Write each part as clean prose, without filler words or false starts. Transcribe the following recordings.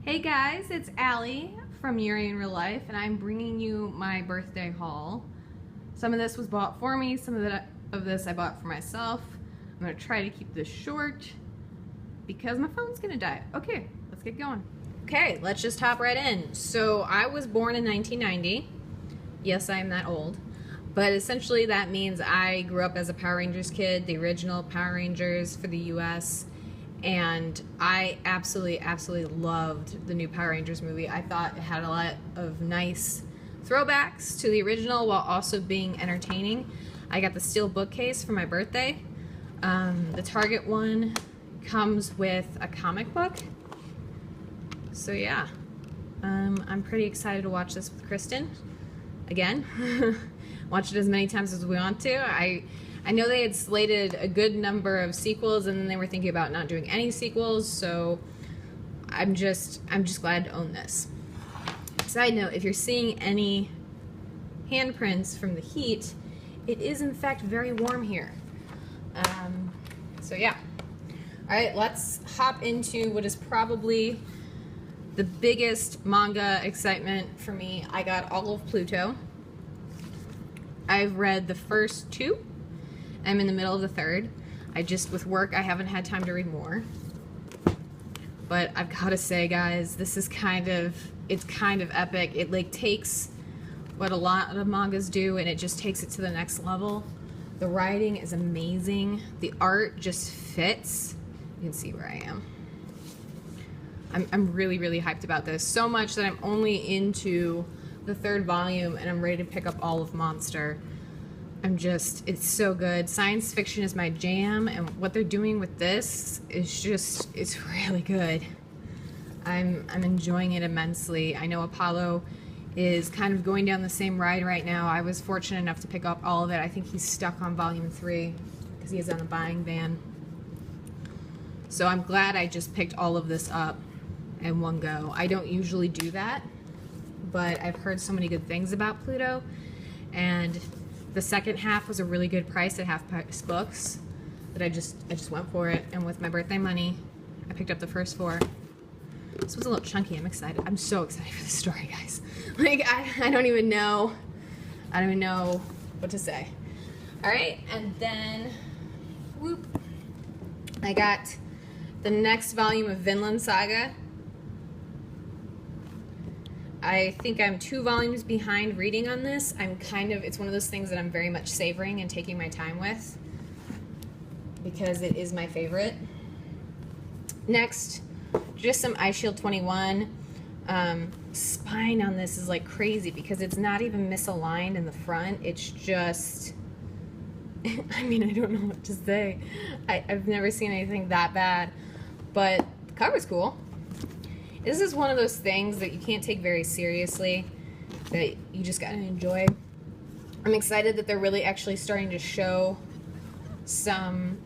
Hey guys, it's Allie from Yuri in Real Life, and I'm bringing you my birthday haul. Some of this was bought for me, some of this I bought for myself. I'm gonna try to keep this short because my phone's gonna die. Okay, let's get going. Okay, let's just hop right in. So I was born in 1990. Yes, I am that old. But essentially that means I grew up as a Power Rangers kid, the original Power Rangers for the US. And I absolutely loved the new Power Rangers movie. I thought it had a lot of nice throwbacks to the original while also being entertaining. I got the steel bookcase for my birthday. The Target one comes with a comic book. So yeah, I'm pretty excited to watch this with Kristen again. Watch it as many times as we want to. I know they had slated a good number of sequels, and then they were thinking about not doing any sequels, so I'm just glad to own this. Side note, if you're seeing any handprints from the heat, it is in fact very warm here. So yeah. Alright, let's hop into what is probably the biggest manga excitement for me. I got all of Pluto. I've read the first two. I'm in the middle of the third. With work, I haven't had time to read more. But I've got to say, guys, this is it's kind of epic. It like takes what a lot of mangas do and it just takes it to the next level. The writing is amazing. The art just fits. You can see where I am. I'm really hyped about this. So much that I'm only into the third volume and I'm ready to pick up all of Monster. It's so good. Science fiction is my jam, and what they're doing with this is it's really good. I'm enjoying it immensely. I know Apollo is kind of going down the same ride right now. I was fortunate enough to pick up all of it. I think he's stuck on volume 3 because he is on a buying ban. So I'm glad I just picked all of this up in one go. I don't usually do that, but I've heard so many good things about Pluto, and the second half was a really good price at Half Price Books that I just went for it, and with my birthday money I picked up the first 4. This was a little chunky. I'm excited. I'm so excited for this story, guys. Like I don't even know what to say. Alright, and then whoop, I got the next volume of Vinland Saga. I think I'm 2 volumes behind reading on this. It's one of those things that I'm very much savoring and taking my time with because it is my favorite. Next, just some Eye Shield 21. Spine on this is like crazy because it's not even misaligned in the front. It's just, I mean, I don't know what to say. I've never seen anything that bad, but the cover's cool. This is one of those things that you can't take very seriously, that you just gotta enjoy. I'm excited that they're really actually starting to show some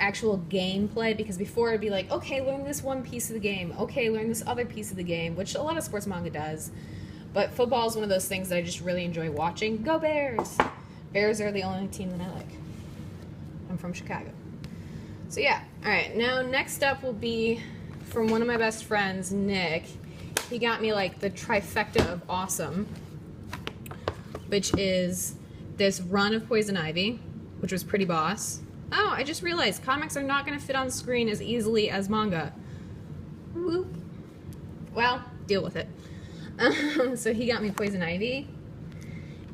actual gameplay, because before it'd be like, okay, learn this one piece of the game, okay, learn this other piece of the game, which a lot of sports manga does. But football is one of those things that I just really enjoy watching. Go Bears! Bears are the only team that I like. I'm from Chicago. So yeah, alright, now next up will be from one of my best friends, Nick. He got me like the trifecta of awesome, which is this run of Poison Ivy, which was pretty boss. Oh, I just realized comics are not going to fit on screen as easily as manga. Whoop. Well, deal with it. So he got me Poison Ivy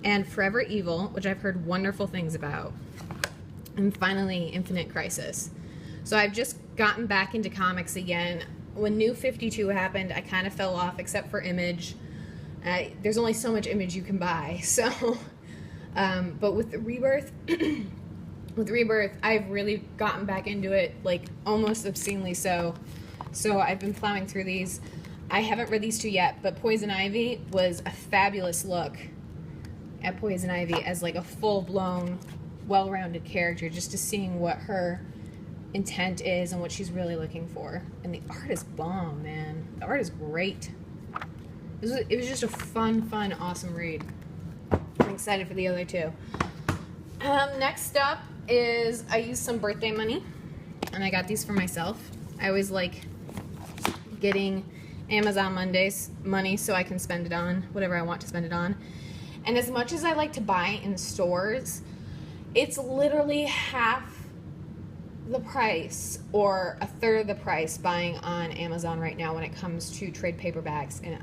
and Forever Evil, which I've heard wonderful things about, and finally Infinite Crisis. So I've just gotten back into comics again. When New 52 happened, I kind of fell off, except for Image. There's only so much Image you can buy. So, but with the Rebirth, I've really gotten back into it, like almost obscenely so. So I've been plowing through these. I haven't read these 2 yet, but Poison Ivy was a fabulous look at Poison Ivy as like a full-blown, well-rounded character, just to seeing what her intent is and what she's really looking for. And the art is bomb, man. The art is great. It was just a fun, awesome read. I'm excited for the other 2. Next up is I used some birthday money, and I got these for myself. I always like getting Amazon Mondays money so I can spend it on whatever I want to spend it on. And as much as I like to buy in stores, it's literally half the price or a third of the price buying on Amazon right now when it comes to trade paperbacks. And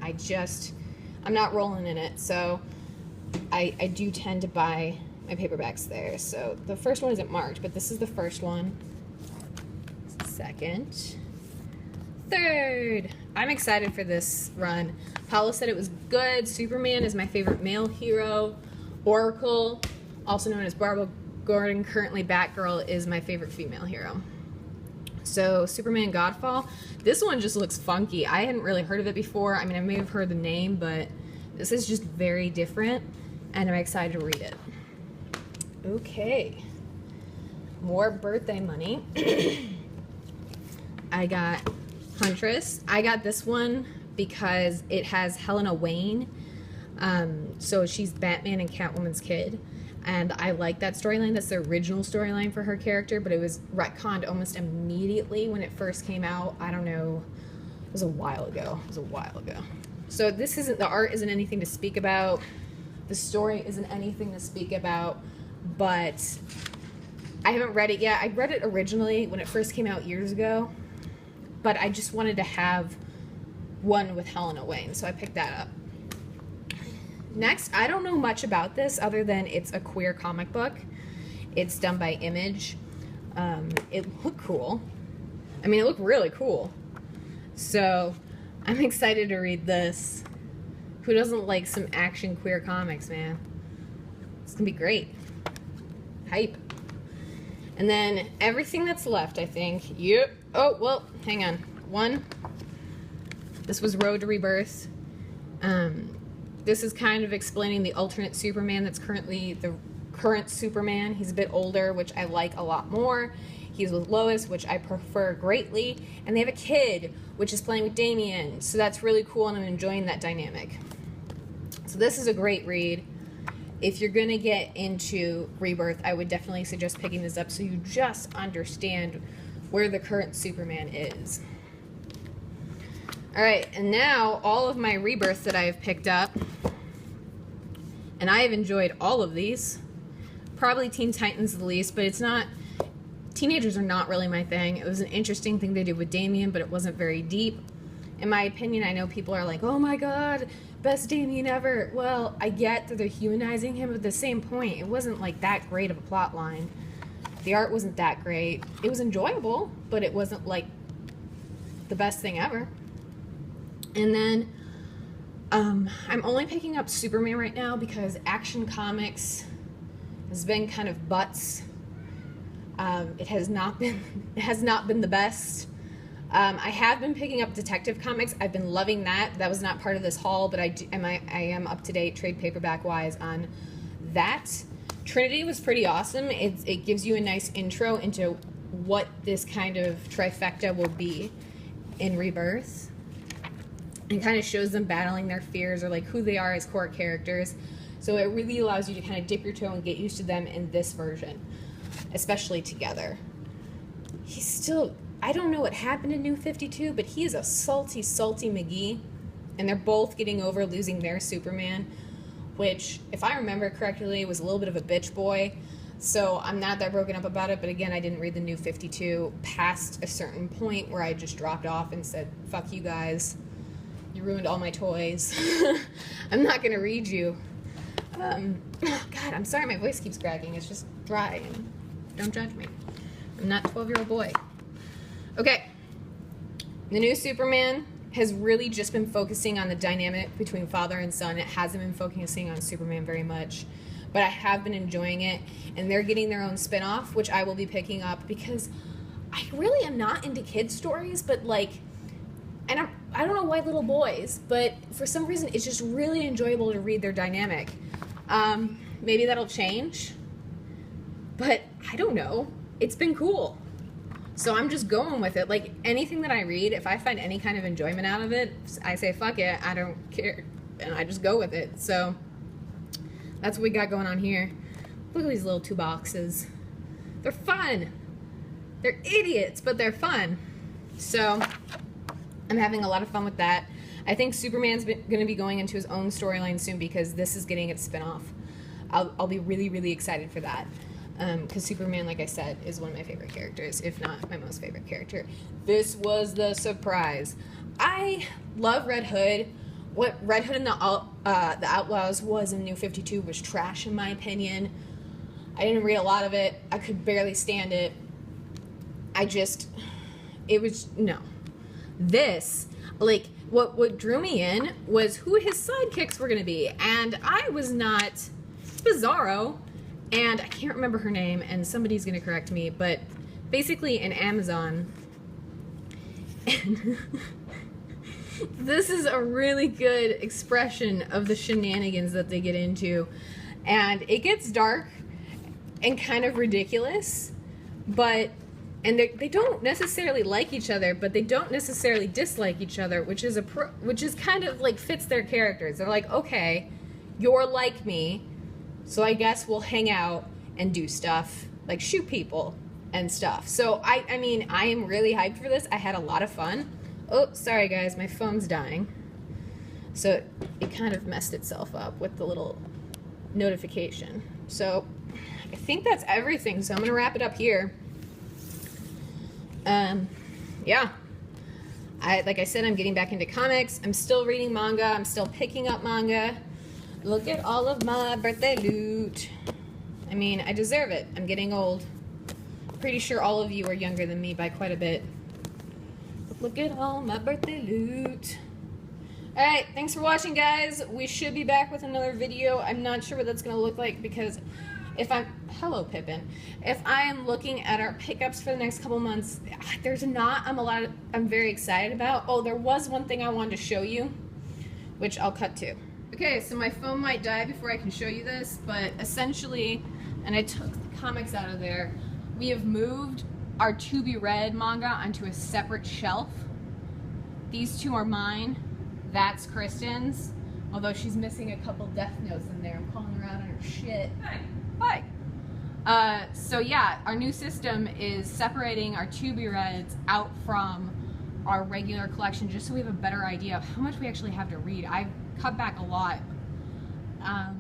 I'm not rolling in it. So I do tend to buy my paperbacks there. So the first one isn't marked, but this is the first one. Second. Third. I'm excited for this run. Paolo said it was good. Superman is my favorite male hero. Oracle, also known as Barbara Gordon, currently Batgirl, is my favorite female hero. So Superman Godfall. This one just looks funky. I hadn't really heard of it before. I mean, I may have heard the name, but this is just very different, and I'm excited to read it. Okay. More birthday money. I got Huntress. I got this one because it has Helena Wayne. So she's Batman and Catwoman's kid. And I like that storyline. That's the original storyline for her character, but it was retconned almost immediately when it first came out. I don't know. It was a while ago. So this isn't, the art isn't anything to speak about. The story isn't anything to speak about, but I haven't read it yet. I read it originally when it first came out years ago, but I just wanted to have one with Helena Wayne, so I picked that up. Next, I don't know much about this other than it's a queer comic book. It's done by Image. It looked cool. I mean, it looked really cool. So I'm excited to read this. Who doesn't like some action queer comics, man? It's gonna be great. Hype. And then everything that's left, I think. Yep. Oh, well, hang on. One. This was Road to Rebirth. This is kind of explaining the alternate Superman that's currently the current Superman. He's a bit older, which I like a lot more. He's with Lois, which I prefer greatly. And they have a kid, which is playing with Damian. So that's really cool, and I'm enjoying that dynamic. So this is a great read. If you're going to get into Rebirth, I would definitely suggest picking this up so you just understand where the current Superman is. Alright, and now all of my Rebirths that I have picked up, and I have enjoyed all of these. Probably Teen Titans the least, but it's not, teenagers are not really my thing. It was an interesting thing they did with Damian, but it wasn't very deep. In my opinion, I know people are like, oh my god, best Damian ever. Well, I get that they're humanizing him, but at the same point, it wasn't like that great of a plot line. The art wasn't that great. It was enjoyable, but it wasn't like the best thing ever. And then I'm only picking up Superman right now because Action Comics has been kind of butts. It has not been the best. I have been picking up Detective Comics. I've been loving that. That was not part of this haul, but I am up to date trade paperback wise on that. Trinity was pretty awesome. It gives you a nice intro into what this kind of trifecta will be in Rebirth. And kind of shows them battling their fears or like who they are as core characters. So it really allows you to kind of dip your toe and get used to them in this version, especially together. He's still, I don't know what happened in New 52, but he is a salty, salty McGee. And they're both getting over losing their Superman, which, if I remember correctly, was a little bit of a bitch boy. So I'm not that broken up about it, but again, I didn't read the New 52 past a certain point where I just dropped off and said, fuck you guys. You ruined all my toys. I'm not going to read you. Oh, God, I'm sorry my voice keeps cracking. It's just dry. And don't judge me. I'm not a 12-year-old boy. Okay. The new Superman has really just been focusing on the dynamic between father and son. It hasn't been focusing on Superman very much. But I have been enjoying it. And they're getting their own spin-off, which I will be picking up because I really am not into kids' stories, but like... And I don't know why little boys, but for some reason it's just really enjoyable to read their dynamic. Maybe that'll change, but I don't know. It's been cool. So I'm just going with it. Like anything that I read, if I find any kind of enjoyment out of it, I say, fuck it, I don't care. And I just go with it. So that's what we got going on here. Look at these little 2 boxes. They're fun. They're idiots, but they're fun. So... I'm having a lot of fun with that. I think Superman's going to be going into his own storyline soon because this is getting its spinoff. I'll be really, really excited for that. Because Superman, like I said, is one of my favorite characters, if not my most favorite character. This was the surprise. I love Red Hood. What Red Hood and the Outlaws was in New 52 was trash, in my opinion. I didn't read a lot of it. I could barely stand it. No. This, like, what drew me in was who his sidekicks were going to be. And I was not Bizarro, and I can't remember her name, and somebody's going to correct me, but basically in Amazon. This is a really good expression of the shenanigans that they get into. And it gets dark and kind of ridiculous, but they don't necessarily like each other, but they don't necessarily dislike each other, which is kind of like fits their characters. They're like, okay, you're like me, so I guess we'll hang out and do stuff, like shoot people and stuff. So I mean, I am really hyped for this. I had a lot of fun. Oh, sorry guys, my phone's dying. So it kind of messed itself up with the little notification. So I think that's everything. So I'm gonna wrap it up here. Yeah. Like I said, I'm getting back into comics. I'm still reading manga. I'm still picking up manga. Look at all of my birthday loot. I mean, I deserve it. I'm getting old. Pretty sure all of you are younger than me by quite a bit. Look at all my birthday loot. Alright, thanks for watching, guys. We should be back with another video. I'm not sure what that's going to look like because hello, Pippin. If I am looking at our pickups for the next couple months, I'm very excited about. Oh, there was one thing I wanted to show you, which I'll cut to. Okay, so my phone might die before I can show you this, but essentially, and I took the comics out of there, we have moved our To Be Read manga onto a separate shelf. These two are mine. That's Kristen's, although she's missing a couple death notes in there. I'm calling her out on her shit. Hi. So yeah, our new system is separating our To Be Reads out from our regular collection just so we have a better idea of how much we actually have to read. I've cut back a lot.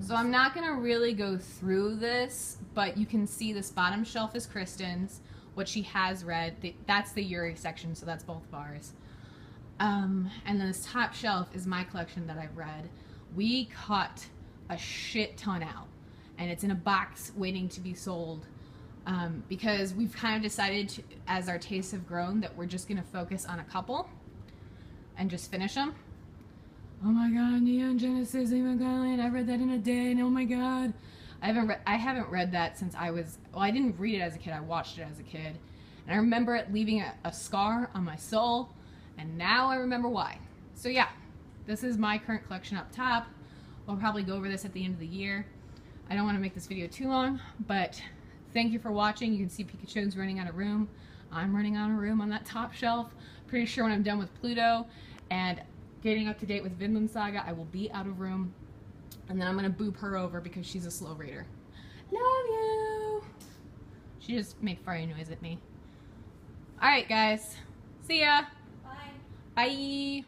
So I'm not going to really go through this, but you can see this bottom shelf is Kristen's, what she has read. That's the Yuri section, so that's both of ours. And then this top shelf is my collection that I've read. We cut a shit ton out, and it's in a box waiting to be sold, because we've kind of decided to, as our tastes have grown, that we're just going to focus on a couple and just finish them. Oh my god, Neon Genesis Evangelion, I read that in a day, and oh my god. I haven't read that since I didn't read it as a kid, I watched it as a kid. And I remember it leaving a scar on my soul, and now I remember why. So yeah, this is my current collection up top. We'll probably go over this at the end of the year. I don't want to make this video too long, but thank you for watching. You can see Pikachu's running out of room. I'm running out of room on that top shelf. Pretty sure when I'm done with Pluto and getting up to date with Vinland Saga, I will be out of room. And then I'm going to boop her over because she's a slow reader. Love you! She just made furry noise at me. Alright guys, see ya! Bye! Bye!